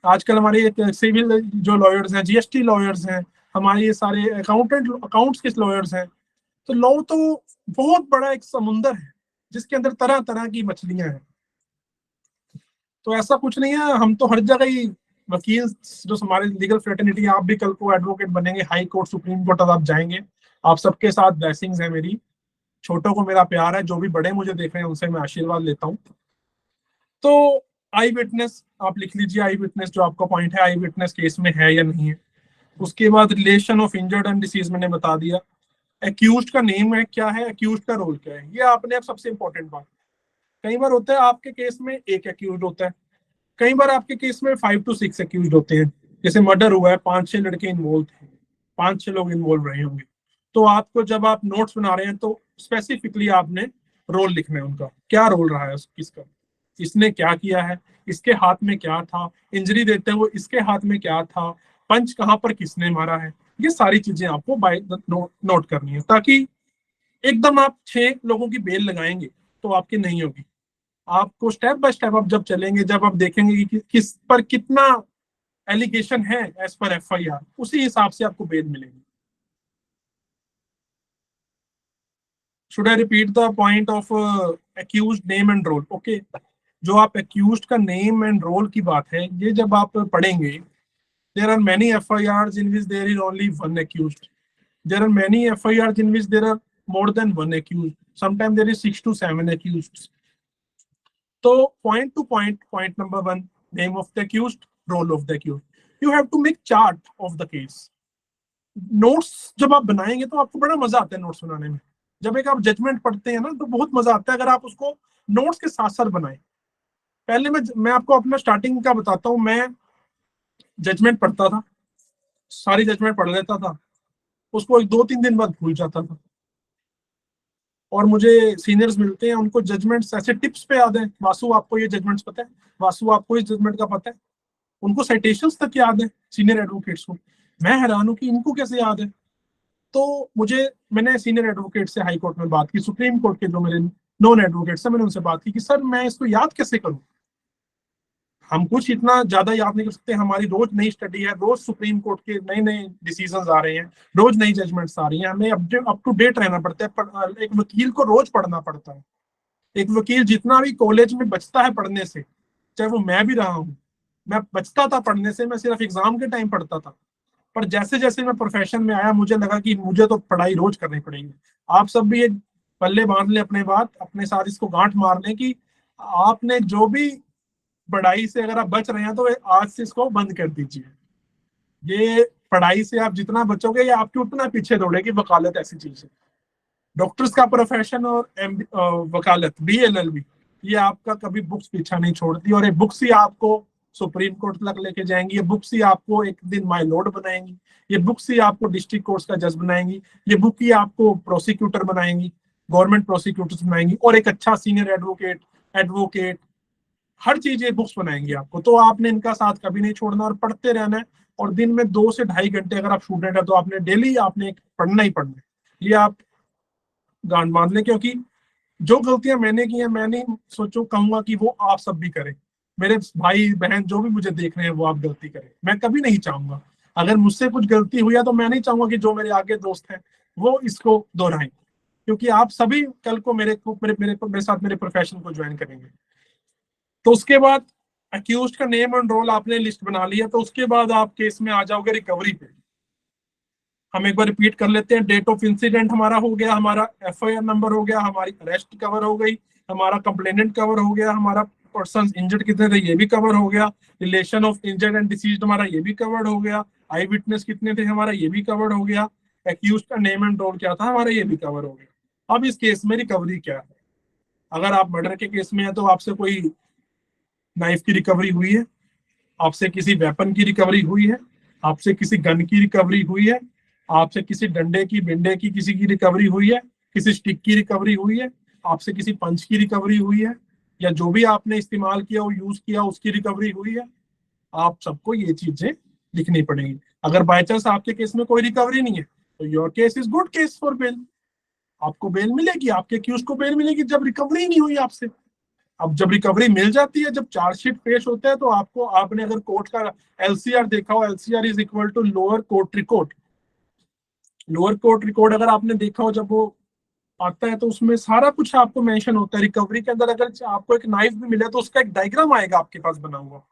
आजकल हमारे सिविल जो लॉयर्स हैं, जीएसटी लॉयर्स हैं, हमारे ये सारे अकाउंट्स के लॉयर्स हैं। तो लॉ तो बहुत बड़ा एक समुंदर है जिसके अंदर तरह तरह की मछलियां हैं। तो ऐसा कुछ नहीं है, हम तो हर जगह ही वकील, जो हमारे लीगल फ्रेटर्निटी, आप भी कल को एडवोकेट बनेंगे, हाई कोर्ट सुप्रीम कोर्ट तक आप जाएंगे। आप सबके साथ ब्लेसिंग्स है मेरी, छोटों को मेरा प्यार है, जो भी बड़े मुझे देख रहे हैं उनसे मैं आशीर्वाद लेता हूँ। तो आई विटनेस आप लिख लीजिए, आई विटनेस जो आपका पॉइंट है, आई विटनेस केस में है या नहीं है। उसके बाद relation of injured and disease मैंने बता दिया। एक्यूज्ड का नेम है क्या है, एक्यूज्ड का रोल क्या है, ये आपने अब सबसे इंपॉर्टेंट बात। कई बार होता है आपके केस में एक एक्यूज्ड होता है, कई बार आपके केस में 5 to 6 एक्यूज्ड होते हैं। जैसे मर्डर हुआ है, 5-6 लड़के इन्वॉल्व थे, 5-6 लोग इन्वॉल्व रहे होंगे। तो आपको जब आप नोट्स बना रहे हैं तो स्पेसिफिकली आपने रोल लिखना है, उनका क्या रोल रहा है, किसका, इसने क्या किया है, इसके हाथ में क्या था, इंजरी देते हुए इसके हाथ में क्या था, पंच कहाँ पर किसने मारा है। ये सारी चीजें आपको बाय नोट करनी है, ताकि एकदम आप 6 लोगों की बेल लगाएंगे तो आपकी नहीं होगी। आपको स्टेप बाय स्टेप आप जब चलेंगे, जब आप देखेंगे कि किस पर कितना एलिगेशन है एज पर एफआईआर, उसी हिसाब से आपको बेल मिलेगी। Should I repeat the point of accused name and role? Okay, जो आप एक्यूज्ड का नेम एंड रोल की बात है, ये जब आप पढ़ेंगे, there are many FIRs in which there is only one accused, there are many FIRs in which there are more than one accused, sometimes there is 6 to 7 accused. So point to point, point number 1, name of the accused, role of the accused. You have to make chart of the case. Notes जब आप बनाएंगे तो आपको बड़ा मजा आता है notes बनाने में। जब एक आप जजमेंट पढ़ते हैं ना तो बहुत मजा आता है अगर आप उसको नोट्स के साथ साथ बनाएं। पहले मैं आपको अपना स्टार्टिंग का बताता हूँ। मैं जजमेंट पढ़ता था, सारी जजमेंट पढ़ लेता था, उसको 2-3 दिन बाद भूल जाता था। और मुझे सीनियर्स मिलते हैं, उनको जजमेंट्स ऐसे टिप्स पे याद है, वासु आपको ये जजमेंट्स पता है, वासु आपको इस जजमेंट का पता है, उनको साइटेशंस तक याद है सीनियर एडवोकेट्स को। मैं हैरान हूं कि इनको कैसे याद है। तो मैंने सीनियर एडवोकेट से हाई कोर्ट में बात की, सुप्रीम कोर्ट के जो मेरे नॉन एडवोकेट्स हैं, मैंने उनसे बात की कि सर मैं इसको याद कैसे करूं। हम कुछ इतना ज्यादा याद नहीं कर सकते, हमारी रोज नई स्टडी है, रोज सुप्रीम कोर्ट के नए नए डिसीजंस आ रहे हैं, रोज नई जजमेंट्स आ रही हैं, हमें अप टू डेट रहना पड़ता है। एक वकील को रोज पढ़ना पड़ता है। एक वकील जितना भी कॉलेज में बचता है पढ़ने से, चाहे वो मैं भी रहा हूँ, मैं बचता था पढ़ने से, मैं सिर्फ एग्जाम के टाइम पढ़ता था। पर जैसे जैसे मैं प्रोफेशन में आया मुझे लगा कि मुझे तो पढ़ाई रोज करनी पड़ेगी। आप सब भी एक पल्ले बांध ले अपने बात, अपने साथ इसको गांठ मार लें कि आपने जो भी पढ़ाई से अगर आप बच रहे हैं तो आज से इसको बंद कर दीजिए। ये पढ़ाई से आप जितना बचोगे ये आपकी उतना पीछे दौड़ेगी। वकालत ऐसी चीज है, डॉक्टर्स का प्रोफेशन और वकालत BLLB, ये आपका कभी बुक्स पीछा नहीं छोड़ती, और ये बुक्स ही आपको सुप्रीम कोर्ट तक लेके जाएंगी, ये बुक्स ही आपको एक दिन माय लॉर्ड बनाएंगी, ये बुक्स ही आपको डिस्ट्रिक्ट कोर्ट्स का जज बनाएंगी, ये बुक ही आपको प्रोसिक्यूटर बनाएंगी, गवर्नमेंट प्रोसिक्यूटर्स बनाएंगी, और एक अच्छा सीनियर एडवोकेट हर चीज ये बुक्स बनाएंगी आपको। तो आपने इनका साथ कभी नहीं छोड़ना और पढ़ते रहना है। और दिन में 2 से 2.5 घंटे अगर आप स्टूडेंट है तो आपने डेली आपने पढ़ना ही पढ़ना है, ये आप गांड बांध लें। क्योंकि जो गलतियां मैंने की हैं, मैं नहीं सोचो कहूंगा कि वो आप सब भी करें। मेरे भाई बहन जो भी मुझे देख रहे हैं वो आप गलती करें, मैं कभी नहीं चाहूंगा। अगर मुझसे कुछ गलती हुई है तो मैं नहीं चाहूंगा कि जो मेरे आगे दोस्त हैं वो इसको दोहराएं। क्योंकि आप सभी कल को मेरे साथ मेरे प्रोफेशन को ज्वाइन करेंगे। तो उसके बाद अक्यूज्ड का नेम एंड रोल आपने लिस्ट बना लिया, तो उसके बाद आप केस में आ जाओगे रिकवरी पे। हम एक बार रिपीट कर लेते हैं। डेट ऑफ इंसिडेंट हमारा हो गया, हमारा एफआईआर नंबर हो गया, हमारी अरेस्ट कवर हो गई, हमारा कंप्लेनेंट कवर हो गया, हमारा पर्सन इंजर्ड कितने थे ये भी कवर हो गया, relation of injured and deceased हमारा ये भी कवर्ड हो गया, आई विटनेस कितने थे हमारा ये भी कवर्ड हो गया, एक्यूज का नेम एंड रोल क्या था हमारा ये भी कवर हो गया। अब इस केस में रिकवरी क्या है? अगर आप मर्डर के केस में है तो आपसे कोई नाइफ की रिकवरी हुई है, आपसे किसी वेपन की रिकवरी हुई है, आपसे किसी गन की रिकवरी हुई है, आपसे किसी डंडे की बिंडे की किसी की रिकवरी हुई है, किसी स्टिक की रिकवरी हुई है, आपसे किसी पंच की रिकवरी हुई है, या जो भी आपने इस्तेमाल किया वो यूज किया उसकी रिकवरी हुई है। आप सबको ये चीजें लिखनी पड़ेंगी। अगर बाय चांस आपके केस में कोई रिकवरी नहीं है तो your case is good case for bail. आपको बेल मिलेगी, आपके एक्यूज को बेल मिलेगी जब रिकवरी नहीं हुई आपसे। अब जब रिकवरी मिल जाती है, जब चार्जशीट पेश होता है, तो आपको, आपने अगर कोर्ट का एलसीआर देखा हो, LCR is equal to lower court record. Lower court record अगर आपने देखा हो, जब वो आता है तो उसमें सारा कुछ आपको मेंशन होता है। रिकवरी के अंदर अगर आपको एक नाइफ भी मिले तो उसका एक डायग्राम आएगा आपके पास बना हुआ,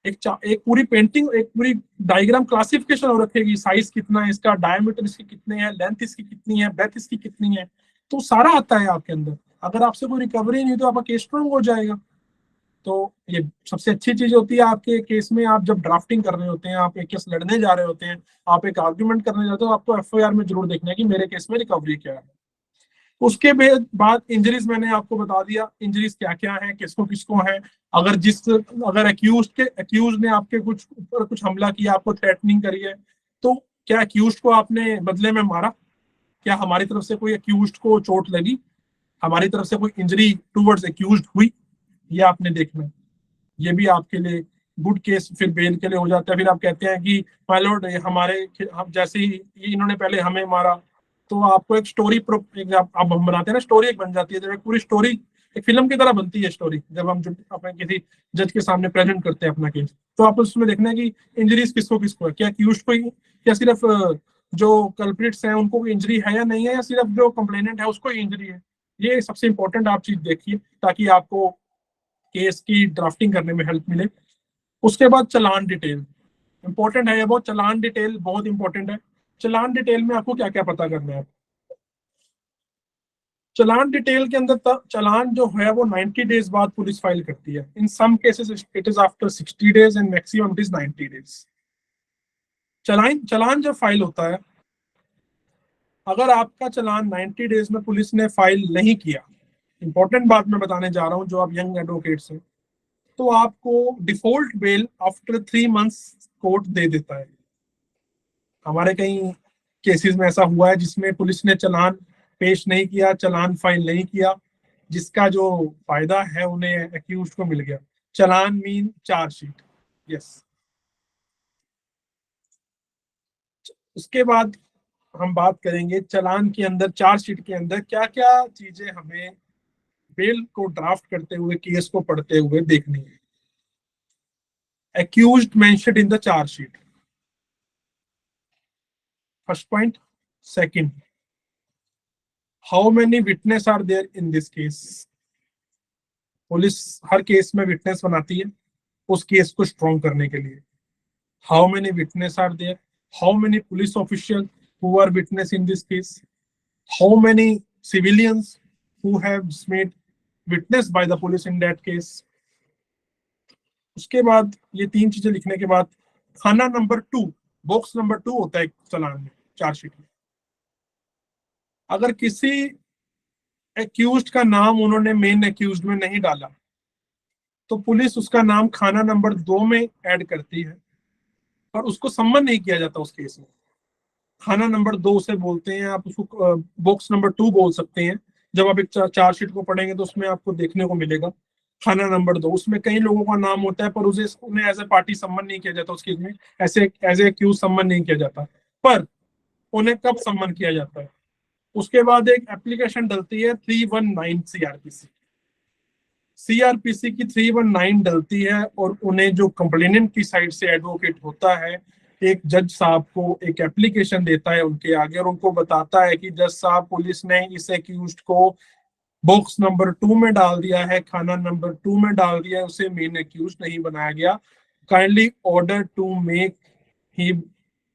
एक पूरी पेंटिंग, एक पूरी डायग्राम क्लासिफिकेशन हो रखेगी, साइज कितना है इसका, डायमीटर इसकी कितने हैं, लेंथ इसकी कितनी है, ब्रेथ इसकी कितनी है, तो सारा आता है आपके अंदर। अगर आपसे कोई रिकवरी नहीं तो आपका केस स्ट्रॉन्ग हो जाएगा। तो ये सबसे अच्छी चीज होती है आपके केस में। आप जब ड्राफ्टिंग कर रहे होते हैं, आप एक केस लड़ने जा रहे होते हैं, आप एक आर्ग्यूमेंट करने जाते हो, आपको एफआईआर में जरूर देखना है कि मेरे केस में रिकवरी क्या है। उसके बाद इंजरीज मैंने आपको बता दिया, इंजरीज क्या क्या है, किसको किसको है। अगर एक्यूज ने आपके कुछ ऊपर कुछ हमला किया, आपको थ्रेटनिंग करी है, तो क्या एक्यूज को आपने बदले में मारा? क्या हमारी तरफ से कोई एक्यूज को चोट लगी? हमारी तरफ से कोई इंजरी टूवर्ड्स एक्यूज हुई? ये आपने देखना है। ये भी आपके लिए गुड केस फिर बेल के लिए हो जाता है। फिर आप कहते हैं कि माय लॉर्ड हमारे, हम जैसे ही इन्होंने पहले हमें मारा, तो आपको एक स्टोरी अब हम बनाते हैं ना, स्टोरी एक बन जाती है। जब एक पूरी स्टोरी एक फिल्म की तरह बनती है स्टोरी, जब हम अपने किसी जज के सामने प्रेजेंट करते हैं अपना केस, तो आप उसमें देखना है कि इंजरीज किसको किसको है, क्या एक्यूज को ही, क्या सिर्फ जो कल्प्रिट्स हैं उनको इंजरी है या नहीं है, या सिर्फ जो कंप्लेनेंट है उसको इंजरी है। ये सबसे इंपॉर्टेंट आप चीज देखिए ताकि आपको केस की ड्राफ्टिंग करने में हेल्प मिले। उसके बाद चालान डिटेल इंपॉर्टेंट है, बहुत चालान डिटेल बहुत इंपॉर्टेंट है। चालान डिटेल में आपको क्या क्या पता करना है? चालान डिटेल के अंदर चालान जो है वो 90 डेज बाद पुलिस फाइल करती है। In some cases it is after 60 days and maximum it is 90 days. Challan जब फाइल होता है, अगर आपका चालान 90 डेज में पुलिस ने फाइल नहीं किया, इंपॉर्टेंट बात मैं बताने जा रहा हूं जो आप यंग एडवोकेट्स हैं, तो आपको default bail after 3 months court दे देता है। हमारे कई केसेस में ऐसा हुआ है जिसमें पुलिस ने चालान पेश नहीं किया, चालान फाइल नहीं किया, जिसका जो फायदा है उन्हें एक्यूज को मिल गया। चालान मीन चार्जशीट। यस। उसके बाद हम बात करेंगे चालान के अंदर, चार्जशीट के अंदर क्या क्या चीजें हमें बेल को ड्राफ्ट करते हुए, केस को पढ़ते हुए देखनी है। accused mentioned in the charge sheet. First point. Second, how many witnesses are there in this case? Police हर केस में विटनेस बनाती है उस केस को स्ट्रॉन्ग करने के लिए। How many witness are there? How many police official who are witness in this case? How many civilians who have made witness by the police in that case? उसके बाद ये तीन चीजें लिखने के बाद खाना नंबर 2, बॉक्स नंबर 2 होता है चालान में, चार्जशीट में। अगर किसी एक्यूज्ड का नाम उन्होंने मेन एक्यूज्ड में नहीं डाला तो पुलिस उसका नाम खाना नंबर 2 में ऐड करती है और उसको सम्मन नहीं किया जाता उस केस में। खाना नंबर 2 से बोलते हैं, आप उसको बॉक्स नंबर 2 बोल सकते हैं। जब आप एक चार्जशीट को पढ़ेंगे तो उसमें आपको देखने को मिलेगा खाना नंबर 2। उसमें कई लोगों का नाम होता है पर उसे उन्हें एज ए पार्टी सम्मन नहीं किया जाता उस केस में, ऐसे एज ए एक्यूज सम्मन नहीं किया जाता। पर उन्हें कब सम्मन किया जाता है? उसके बाद एक एप्लीकेशन डलती है 319 सीआरपीसी। सीआरपीसी की 319 डलती है और उन्हें जो कंप्लेनेंट की साइड से एडवोकेट होता है एक जज साहब को एक एप्लीकेशन देता है उनके आगे और उनको बताता है कि जज साहब, पुलिस ने इस एक्यूज्ड को बॉक्स नंबर 2 में डाल दिया है, खाना नंबर 2 में डाल दिया है, उसे मेन एक्यूज नहीं बनाया गया। Kindly order to make he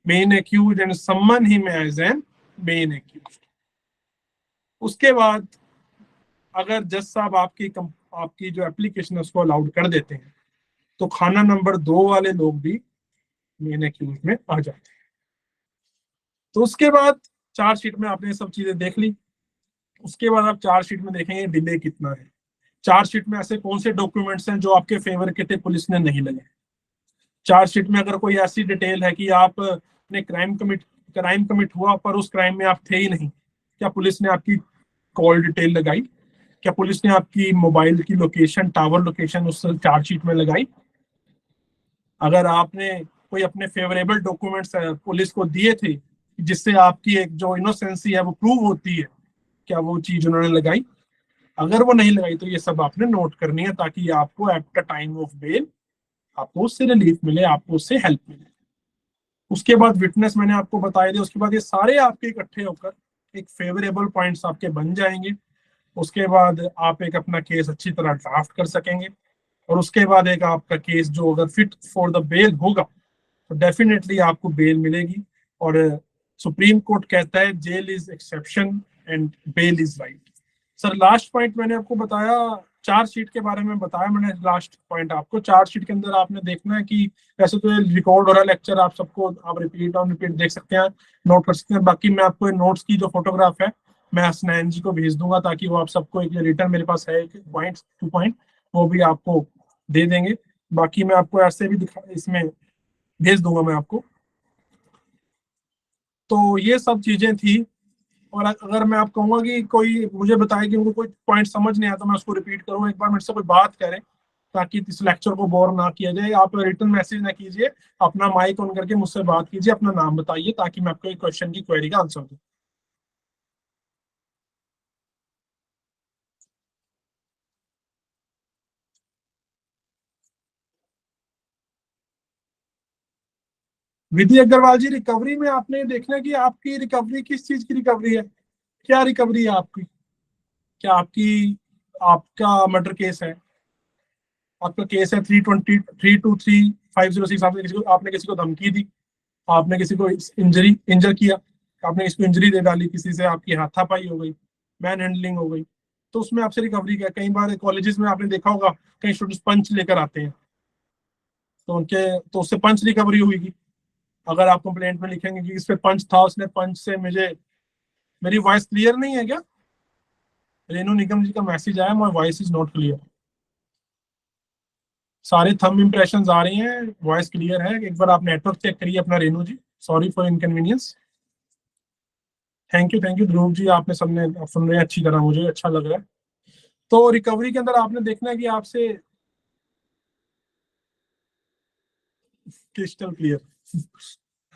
main accused and summon him as an main accused. उसके बाद अगर जज साहब आपकी जो एप्लीकेशन है उसको अलाउड कर देते हैं तो खाना नंबर 2 वाले लोग भी मेन एक्यूज में आ जाते हैं। तो उसके बाद चार्जशीट में आपने सब चीजें देख ली। उसके बाद आप चार्जशीट में देखेंगे डिले कितना है। चार्जशीट में ऐसे कौन से डॉक्यूमेंट्स हैं जो आपके फेवर के थे, पुलिस ने नहीं लगे। चार्जशीट में अगर कोई ऐसी डिटेल है कि आपने क्राइम कमिट हुआ पर उस क्राइम में आप थे ही नहीं, क्या पुलिस ने आपकी कॉल डिटेल लगाई? क्या पुलिस ने आपकी मोबाइल की लोकेशन, टावर लोकेशन उस चार्जशीट में लगाई? अगर आपने कोई अपने फेवरेबल डॉक्यूमेंट्स पुलिस को दिए थे जिससे आपकी एक जो इनोसेंसी है वो प्रूव होती है, क्या वो चीज उन्होंने लगाई? अगर वो नहीं लगाई तो ये सब आपने नोट करनी है ताकि आपको at the time of bail आपको उससे रिलीफ मिले, आपको उससे हेल्प मिले। उसके बाद विटनेस मैंने आपको बताया दिया। उसके बाद ये सारे आपके इकट्ठे होकर एक फेवरेबल पॉइंट्स आपके बन जाएंगे। उसके बाद आप एक अपना केस अच्छी तरह ड्राफ्ट कर सकेंगे और उसके बाद एक आपका केस जो अगर फिट फॉर द बेल होगा तो डेफिनेटली आपको बेल मिलेगी। और सुप्रीम कोर्ट कहता है jail is exception and bail is right. Sir last point मैंने आपको बताया, चार्जशीट के बारे में बताया मैंने। लास्ट पॉइंट आपको चार्जशीट के अंदर आपने देखना है कि वैसे तो ये रिकॉर्ड हो रहा है लेक्चर, आप सबको आप रिपीट ऑन रिपीट देख सकते हैं, नोट कर सकते हैं। बाकी मैं आपको नोट्स की जो फोटोग्राफ है मैं हसनैन जी को भेज दूंगा ताकि वो आप सबको एक रिटर्न मेरे पास है पॉइंट 2 पॉइंट वो भी आपको दे देंगे। बाकी मैं आपको ऐसे भी दिखा इसमें भेज दूंगा मैं आपको। तो ये सब चीजें थी। और अगर मैं आप कहूंगा कि कोई मुझे बताए कि उनको कोई पॉइंट समझ नहीं आया तो मैं उसको रिपीट करूँ, एक बार मेरे से कोई बात करें ताकि इस लेक्चर को बोर ना किया जाए। आप रिटर्न मैसेज ना कीजिए, अपना माइक ऑन करके मुझसे बात कीजिए, अपना नाम बताइए ताकि मैं आपको एक क्वेश्चन की क्वेरी का आंसर दूं। विधि अग्रवाल जी, रिकवरी में आपने देखना है कि आपकी रिकवरी किस चीज की रिकवरी है। क्या रिकवरी है आपकी? क्या आपका मर्डर केस है? आपका केस है 323-323-506। आपने किसी को धमकी दी, आपने किसी को इंजर किया, आपने किसी को इंजरी दे डाली, किसी से आपकी हाथापाई हो गई, मैन हैंडलिंग हो गई, तो उसमें आपसे रिकवरी क्या? कई बार कॉलेजेस में आपने देखा होगा कई स्टूडेंट्स पंच लेकर आते हैं तो उनके तो उससे पंच रिकवरी हुई। अगर आप कंप्लेंट में लिखेंगे कि इस पे पंच था, उसने पंच से मुझे, मेरी वॉइस क्लियर नहीं है क्या? रेनू निगम जी का मैसेज आया, my voice is not clear. सारे थंब इंप्रेशन आ रही हैं, वॉइस क्लियर है। एक बार आप नेटवर्क चेक करिए अपना Renu ji. Sorry for inconvenience. Thank you Dhruv ji, आपने सबने आप सुन रहे हैं अच्छी तरह, मुझे अच्छा लग रहा है। तो रिकवरी के अंदर आपने देखना है कि आपसे क्रिस्टल क्लियर।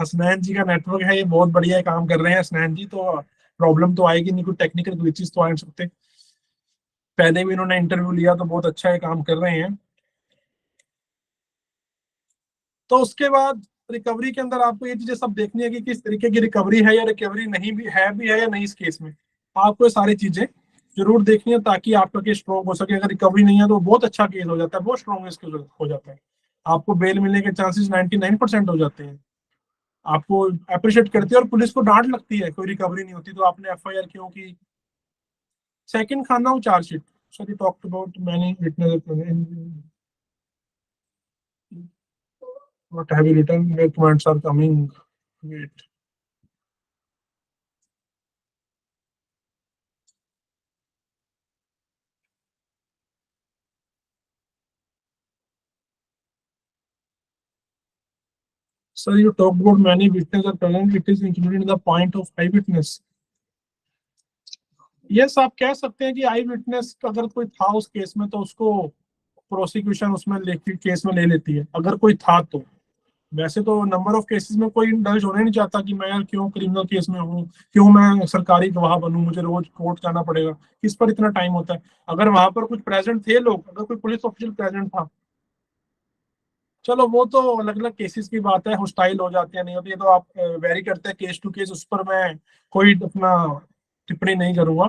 हसनैन जी का नेटवर्क है, ये बहुत बढ़िया काम कर रहे हैं हसनैन जी, तो प्रॉब्लम तो आएगी नहीं, कोई टेक्निकल ग्लिचेस तो आ नहीं सकते। पहले भी इन्होंने इंटरव्यू लिया तो बहुत अच्छा ये काम कर रहे हैं। तो उसके बाद रिकवरी के अंदर आपको ये चीजें सब देखनी है कि किस तरीके की रिकवरी है या रिकवरी नहीं भी है या नहीं। इस केस में आपको ये सारी चीजें जरूर देखनी है ताकि आपका केस स्ट्रॉन्ग हो सके। अगर रिकवरी नहीं है तो बहुत अच्छा केस हो जाता है, बहुत स्ट्रॉन्ग केस हो जाता है। आपको बेल मिलने के चांसेस 99% हो जाते हैं। आपको अप्रिशिएट करती है और पुलिस को डांट लगती है कोई रिकवरी नहीं होती तो आपने एफआईआर क्यों की। सेकंड खाना हो chargesheet. Sir you talked about many witness, what have you written? Documents are coming. Wait. Sir, you talked about many witnesses are present. It is included in the point of eyewitness. Yes, आप कह सकते हैं कि eye witness अगर कोई था उस case में तो उसको प्रोसिक्यूशन उसमें लेके केस में ले लेती है अगर कोई था तो। वैसे तो नंबर ऑफ केसेस में कोई दर्ज होना नहीं चाहता कि मैं यार क्यों क्रिमिनल केस में हूँ, क्यों मैं सरकारी गवाह बनूं, मुझे रोज कोर्ट जाना पड़ेगा, किस पर इतना टाइम होता है। अगर वहां पर कुछ प्रेजेंट थे लोग, अगर कोई पुलिस ऑफिशियल प्रेजेंट था चलो वो तो अलग अलग केसेस की बात है, हॉस्टाइल हो जाते हैं नहीं होती है तो आप वेरी करते हैं केस टू केस, उस पर मैं कोई अपना टिप्पणी नहीं करूंगा,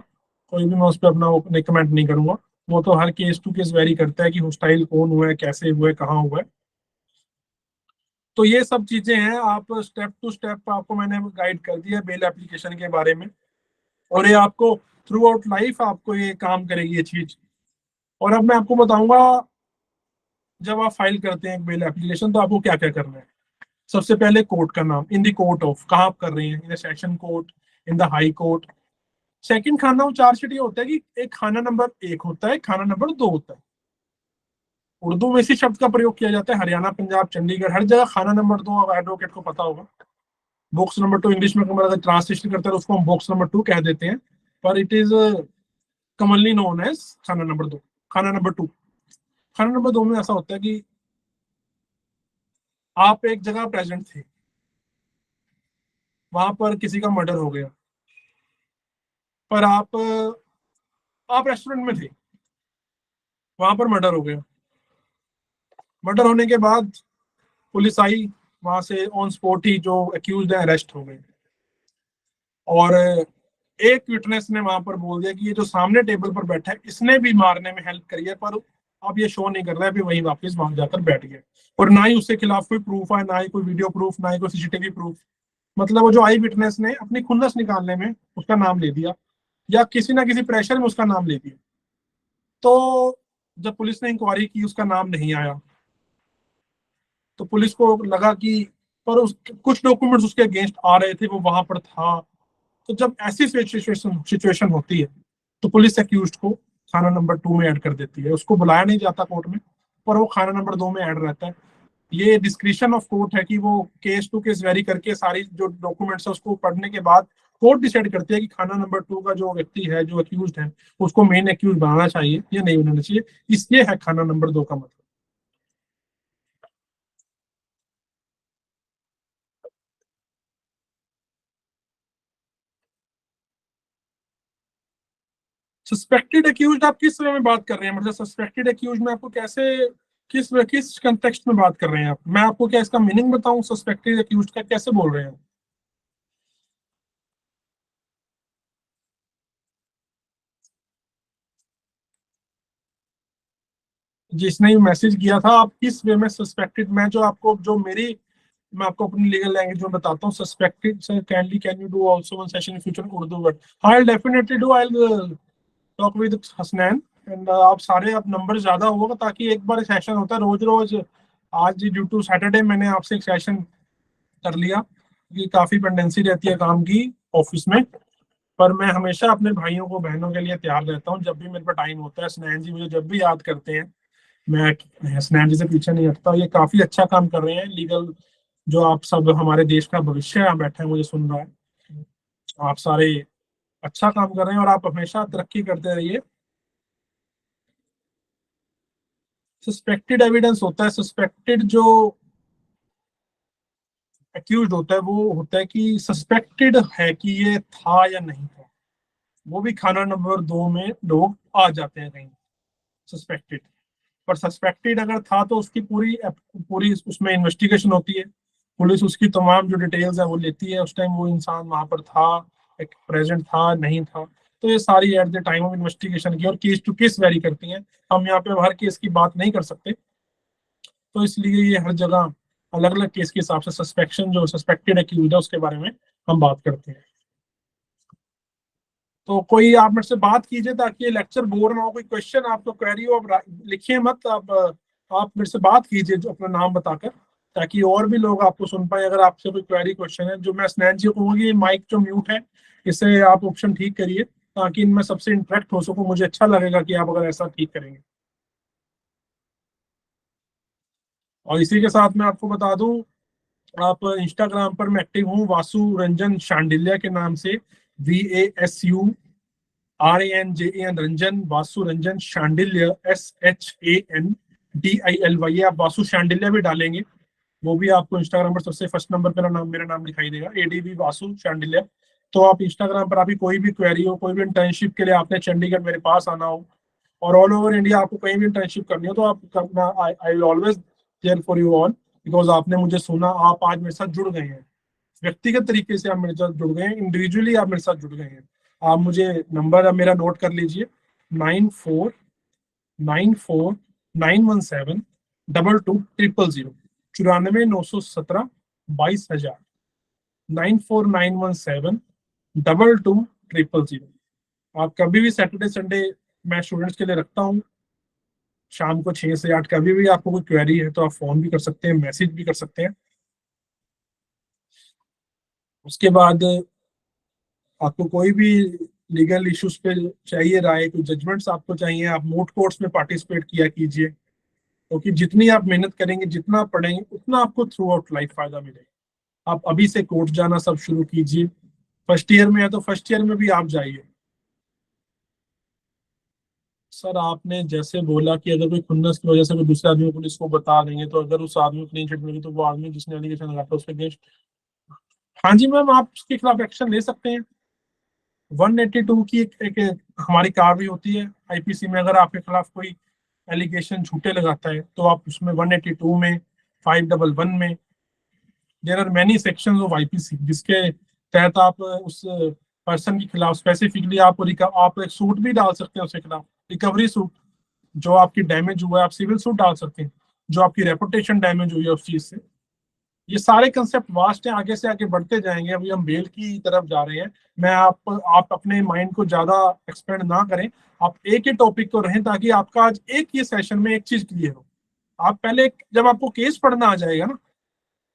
कोई भी मैं उस पर अपना वो कमेंट नहीं करूंगा। वो तो हर केस टू केस वेरी करता है कि हॉस्टाइल कौन हुआ है, कैसे हुआ है, कहाँ हुआ है। तो ये सब चीजें हैं, आप स्टेप टू स्टेप आपको मैंने गाइड कर दिया बेल एप्लीकेशन के बारे में, और ये आपको थ्रू आउट लाइफ आपको ये काम करेगी ये चीज। और अब मैं आपको बताऊंगा, जब आप फाइल करते हैं एक बेल एप्लीकेशन तो आपको क्या क्या करना है। सबसे पहले कोर्ट का नाम, इन द कोर्ट ऑफ, कहाँ आप कर रहे हैं, in the session court, in the high court. Second खाना वो चार्जशीट ये होता है कि एक खाना नंबर 1 होता है, खाना नंबर 2 होता है। उर्दू में इसी शब्द का प्रयोग किया जाता है, हरियाणा, पंजाब, चंडीगढ़ हर जगह खाना नंबर 2 एडवोकेट को पता होगा। बॉक्स नंबर 2 इंग्लिश में अगर ट्रांसलेशन करते हैं तो उसको हम बॉक्स नंबर 2 कह देते हैं, पर it is commonly known as खाना नंबर 2। खाना नंबर 2, खाना नंबर 2 में ऐसा होता है कि आप एक जगह प्रेजेंट थे, वहां पर किसी का मर्डर हो गया, पर आप रेस्टोरेंट में थे, वहां पर मर्डर हो गया। मर्डर होने के बाद पुलिस आई, वहां से ऑन स्पॉट ही जो अक्यूज है अरेस्ट हो गए। और एक विटनेस ने वहां पर बोल दिया कि ये जो सामने टेबल पर बैठा है इसने भी मारने में हेल्प करी है, पर अब ये शो नहीं कर रहा है, अभी वहीं वापस वहां जाकर बैठ गया। और ना ही उसके खिलाफ कोई प्रूफ है, ना ही कोई वीडियो प्रूफ, ना ही कोई सीसीटीवी प्रूफ। मतलब वो जो आई विटनेस ने अपनी खुन्नस निकालने में उसका नाम ले दिया, या किसी ना किसी प्रेशर में उसका नाम ले दिया। तो जब पुलिस ने इंक्वायरी की उसका नाम नहीं आया, तो पुलिस को लगा कि पर कुछ डॉक्यूमेंट्स उसके अगेंस्ट आ रहे थे, वो वहां पर था। तो जब ऐसी सिचुएशन होती है तो पुलिस एक्यूज को खाना नंबर 2 में ऐड कर देती है। उसको बुलाया नहीं जाता कोर्ट में, पर वो खाना नंबर 2 में ऐड रहता है। ये डिस्क्रिप्शन ऑफ कोर्ट है कि वो केस टू केस वेरी करके सारी जो डॉक्यूमेंट्स है उसको पढ़ने के बाद कोर्ट डिसाइड करती है कि खाना नंबर 2 का जो व्यक्ति है, जो अक्यूज है, उसको मेन अक्यूज बनाना चाहिए या नहीं बनाना चाहिए। इसलिए है खाना नंबर 2 का मतलब। सस्पेक्टेड अक्यूज आप किस वे में बात कर रहे हैं, मतलब सस्पेक्टेड अक्यूज में आपको कैसे, किस कंटेक्स्ट में बात कर रहे हैं आप? मैं आपको क्या इसका मीनिंग बताऊं सस्पेक्टेड अक्यूज का, कैसे बोल रहे हैं? जिसने मैसेज किया था, आप किस वे में सस्पेक्टेड, मैं जो आपको जो मेरी, मैं आपको अपनी लीगल लैंग्वेज में बताता हूँ। Suspected sir, kindly can you do also one session in future Urdu word. I will definitely do, I will talk with Hasnain. And आप सारे, आप नंबर ज्यादा होगा ताकि एक बार सेशन होता है रोज रोज। आज ड्यू टू सैटरडे मैंने आपसे एक सेशन कर लिया, ये काफी पेंडेंसी रहती है काम की ऑफिस में। पर मैं हमेशा अपने भाइयों को, बहनों के लिए तैयार रहता हूँ जब भी मेरे पास टाइम होता है। स्नैन जी मुझे जब भी याद करते हैं, मैं स्नैन जी से पीछे नहीं हटता। ये काफी अच्छा काम कर रहे हैं लीगल, जो आप सब हमारे देश का भविष्य यहाँ बैठे हैं मुझे सुन रहा है। आप सारे अच्छा काम कर रहे हैं और आप हमेशा तरक्की करते रहिए। सस्पेक्टेड एविडेंस होता है, सस्पेक्टेड जो एक्यूज होता है वो होता है कि सस्पेक्टेड है कि ये था या नहीं था। वो भी खाना नंबर 2 में लोग आ जाते हैं कहीं, सस्पेक्टेड। पर सस्पेक्टेड अगर था तो उसकी पूरी पूरी उसमें इन्वेस्टिगेशन होती है। पुलिस उसकी तमाम जो डिटेल्स है वो लेती है, उस टाइम वो इंसान वहां पर था, एक प्रेजेंट था, नहीं था। तो ये सारी eight the time of investigation की और केस टू केस वेरी करती हैं। हम यहाँ पे हर केस की बात नहीं कर सकते, तो इसलिए ये हर जगह अलग अलग केस के हिसाब से सस्पेक्शन, जो सस्पेक्टेड एक्यूज है उसके बारे में हम बात करते हैं। तो कोई आप मेरे से बात कीजिए ताकि ये लेक्चर बोर ना हो। कोई क्वेश्चन आपको क्वेरी हो, आप लिखिए मत, आप मेरे से बात कीजिए जो अपना नाम बताकर, ताकि और भी लोग आपको सुन पाए। अगर आपसे कोई क्वेरी क्वेश्चन है, जो मैं स्नैन जी को कहूँगी, माइक जो म्यूट है इसे आप ऑप्शन ठीक करिए, ताकि इनमें सबसे इंटरेक्ट हो सकूं। मुझे अच्छा लगेगा कि आप अगर ऐसा ठीक करेंगे। और इसी के साथ मैं आपको बता दूं, आप इंस्टाग्राम पर मैं एक्टिव हूँ वासु रंजन शांडिल्या के नाम से। VASURANJAN Ranjan, Vasu Ranjan Shandilya, SHANDILY। आप वासु शांडिल्य भी डालेंगे, वो भी आपको इंस्टाग्राम पर सबसे फर्स्ट नंबर पर मेरा नाम दिखाई देगा, ADV वासु शांडिल्य। तो आप इंस्टाग्राम पर आपकी कोई भी क्वेरी हो, कोई भी इंटर्नशिप के लिए आपने चंडीगढ़ मेरे पास आना हो, और ऑल ओवर इंडिया आपको कहीं भी इंटर्नशिप करनी हो, तो आप करना, I will always there for you all, because आपने मुझे सुना, आप आज मेरे साथ जुड़ गए हैं, व्यक्तिगत तरीके से आप मेरे साथ जुड़ गए हैं, इंडिविजुअली आप मेरे साथ जुड़ गए हैं। आप मुझे नंबर अब मेरा नोट कर लीजिए, 94917200, 94917200, 94917200। आप कभी भी सैटरडे संडे मैं स्टूडेंट्स के लिए रखता हूँ, शाम को 6 से 8, कभी भी आपको कोई क्वेरी है तो आप फोन भी कर सकते हैं, मैसेज भी कर सकते हैं। उसके बाद आपको कोई भी लीगल इश्यूज पे चाहिए राय, कोई जजमेंट्स आपको चाहिए, आप मूट कोर्ट्स में पार्टिसिपेट किया कीजिए, क्योंकि जितनी आप मेहनत करेंगे, जितना आप पढ़ेंगे, उतना आपको थ्रू आउट लाइफ फायदा मिलेगा। आप अभी से कोर्ट जाना सब शुरू कीजिए। फर्स्ट ईयर में है तो फर्स्ट ईयर में भी आप जाइए। सर आपने जैसे बोला कि अगर कोई खुन्नस की वजह से कोई दूसरे आदमी को पुलिस को बता देंगे, तो अगर उस आदमी को क्लीन चिट मिली तो वो आदमी जिसने एलिगेशन लगाया था उसके अगेंस्ट, हाँ जी मैम, आप उसके खिलाफ एक्शन ले सकते हैं। 182 की एक हमारी कार्रवाई होती है आईपीसी में। अगर आपके खिलाफ कोई एलिगेशन झूठे लगाता है तो आप उसमें 182 में, 511 में, there are many sections of IPC जिसके तहत आप उस पर्सन के खिलाफ स्पेसिफिकली आप एक सूट भी डाल सकते हैं उसके खिलाफ, रिकवरी सूट। जो आपकी डैमेज हुआ है आप सिविल सूट डाल सकते हैं, जो आपकी रेपुटेशन डैमेज हुई है उस चीज से। ये सारे कंसेप्ट वास्ट हैं, आगे से आगे बढ़ते जाएंगे। अभी हम बेल की तरफ जा रहे हैं। मैं आप अपने माइंड को ज्यादा एक्सपेंड ना करें, आप एक ही टॉपिक को रहें, ताकि आपका आज एक ही सेशन में एक चीज क्लियर हो। आप पहले जब आपको केस पढ़ना आ जाएगा ना,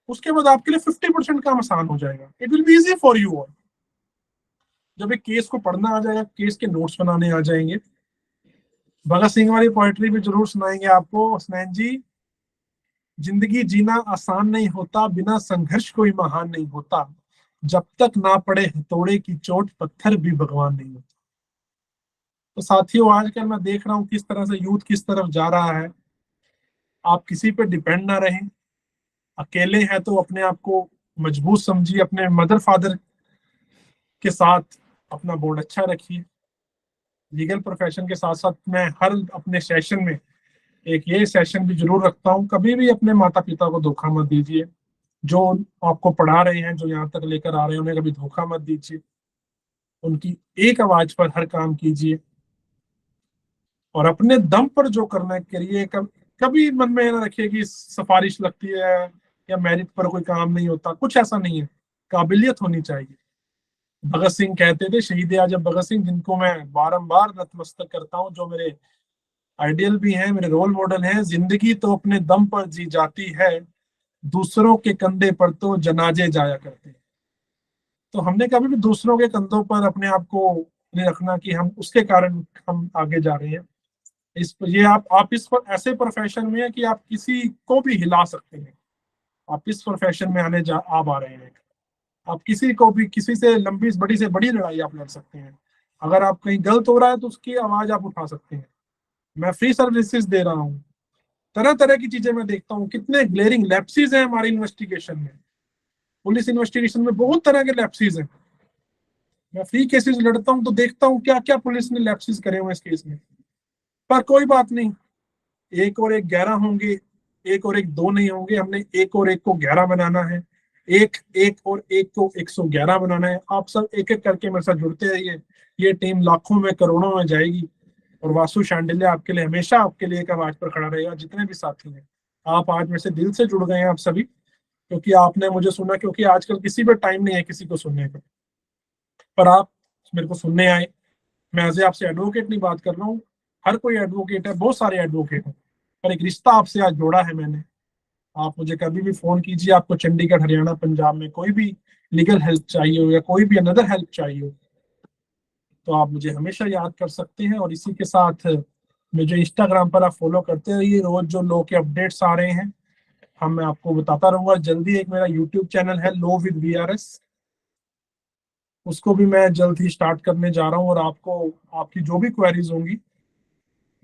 उसके बाद आपके लिए 50% काम आसान हो जाएगा। It will be easy for you all. जब एक केस को पढ़ना आ जाएगा, केस के नोट्स बनाने आ जाएंगे। भगत सिंह वाली पोएट्री भी जरूर सुनाएंगे आपको हसनैन जी। जिंदगी जीना आसान नहीं होता, बिना संघर्ष कोई महान नहीं होता, जब तक ना पड़े हथौड़े की चोट पत्थर भी भगवान नहीं होता। तो साथियों, आजकल मैं देख रहा हूँ किस तरह से यूथ किस तरफ जा रहा है। आप किसी पे डिपेंड ना रहें। अकेले हैं तो अपने आप को मजबूत समझिए, अपने मदर फादर के साथ अपना बॉन्ड अच्छा रखिए। लीगल प्रोफेशन के साथ साथ मैं हर अपने सेशन में एक ये सेशन भी जरूर रखता हूँ, कभी भी अपने माता पिता को धोखा मत दीजिए। जो आपको पढ़ा रहे हैं, जो यहाँ तक लेकर आ रहे हैं, उन्हें कभी धोखा मत दीजिए। उनकी एक आवाज पर हर काम कीजिए, और अपने दम पर जो करना है करिए। कभी मन में ना रखिए कि सिफारिश लगती है या मेरिट पर कोई काम नहीं होता, कुछ ऐसा नहीं है। काबिलियत होनी चाहिए। भगत सिंह कहते थे, शहीद आजम भगत सिंह, जिनको मैं बारंबार नतमस्तक करता हूँ, जो मेरे आइडियल भी हैं, मेरे रोल मॉडल हैं। जिंदगी तो अपने दम पर जी जाती है, दूसरों के कंधे पर तो जनाजे जाया करते हैं। तो हमने कभी भी दूसरों के कंधों पर अपने आप को नहीं रखना कि हम उसके कारण हम आगे जा रहे हैं। ये आप इस पर ऐसे प्रोफेशन में है कि आप किसी को भी हिला सकते हैं। आप इस प्रोफेशन में आप आ रहे हैं, आप किसी को भी, किसी से लंबी बड़ी से बड़ी लड़ाई आप लड़ सकते हैं। अगर आप कहीं गलत हो रहा है तो उसकी आवाज आप उठा सकते हैं। मैं फ्री सर्विसेज दे रहा हूँ, तरह तरह की चीजें मैं देखता हूँ। कितने ग्लेरिंग लैप्सेस हैं हमारी इन्वेस्टिगेशन में, पुलिस इन्वेस्टिगेशन में बहुत तरह के लैप्सेस हैं। मैं फ्री केसेस लड़ता हूँ तो देखता हूँ क्या क्या पुलिस ने लैप्सेस करे हुए इस केस में। पर कोई बात नहीं, एक और एक 11 होंगे, एक और एक 2 नहीं होंगे। हमने एक और एक को 11 बनाना है, एक एक और एक को 111 बनाना है। आप सब एक एक करके मेरे साथ जुड़ते रहिए। ये टीम लाखों में करोड़ों में जाएगी, और वासु शांडिल्य आपके लिए हमेशा आपके लिए एक आवाज पर खड़ा रहेगा। जितने भी साथी हैं, आप आज मेरे से दिल से जुड़ गए हैं आप सभी, क्योंकि आपने मुझे सुना। क्योंकि आजकल किसी पर टाइम नहीं है किसी को सुनने का, पर आप मेरे को सुनने आए। मैं आज आपसे एडवोकेट नहीं बात कर रहा हूँ, हर कोई एडवोकेट है, बहुत सारे एडवोकेट हैं, पर एक रिश्ता आपसे आज जोड़ा है मैंने। आप मुझे कभी भी फोन कीजिए, आपको चंडीगढ़, हरियाणा, पंजाब में कोई भी लीगल हेल्प चाहिए हो या कोई भी अनदर हेल्प चाहिए हो, तो आप मुझे हमेशा याद कर सकते हैं। और इसी के साथ मुझे इंस्टाग्राम पर आप फॉलो करते रहिए। रोज जो लॉ के अपडेट्स आ रहे हैं हम मैं आपको बताता रहूंगा। जल्दी एक मेरा यूट्यूब चैनल है लॉ विद वीआरएस, उसको भी मैं जल्द ही स्टार्ट करने जा रहा हूँ। और आपको आपकी जो भी क्वेरीज होंगी,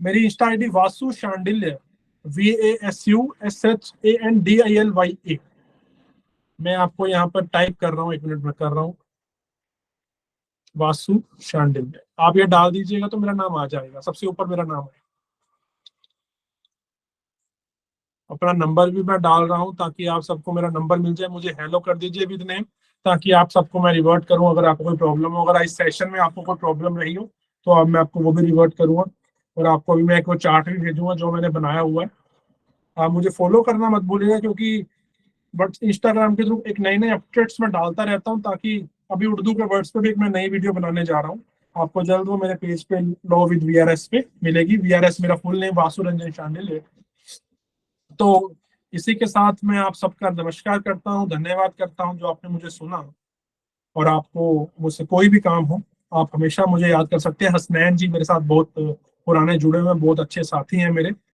मेरी Insta ID Vasu Shandilya, VASUSHANDILYA, मैं आपको यहाँ पर टाइप कर रहा हूँ, 1 मिनट में कर रहा हूँ। वासु शांडिल्य आप ये डाल दीजिएगा तो मेरा नाम आ जाएगा, सबसे ऊपर मेरा नाम है। अपना नंबर भी मैं डाल रहा हूँ ताकि आप सबको मेरा नंबर मिल जाए। मुझे हेलो कर दीजिए विद नेम, ताकि आप सबको मैं रिवर्ट करूँ अगर आपको कोई प्रॉब्लम हो। अगर इस सेशन में आपको कोई प्रॉब्लम रही हो तो अब मैं आपको वो भी रिवर्ट करूंगा। और आपको अभी मैं एक वो चार्ट भी भेजूंगा जो मैंने बनाया हुआ है। आप मुझे फॉलो करना मत भूलिएगा, क्योंकि बट इंस्टाग्राम के थ्रू एक नई नई अपडेट्स मैं डालता रहता हूँ, ताकि अभी उर्दू के वर्ड्स पे भी एक मैं नई वीडियो बनाने जा रहा हूँ। आपको जल्द वो मेरे पेज पे लो विद वीआरएस पे मिलेगी। वीआरएस मेरा फुल नेम वासु रंजन शांडिल है। तो इसी के साथ मैं आप सबका नमस्कार करता हूँ, धन्यवाद करता हूँ जो आपने मुझे सुना। और आपको मुझसे कोई भी काम हो, आप हमेशा मुझे याद कर सकते हैं। हसनैन जी मेरे साथ बहुत पुराने जुड़े हुए हैं, बहुत अच्छे साथी हैं मेरे।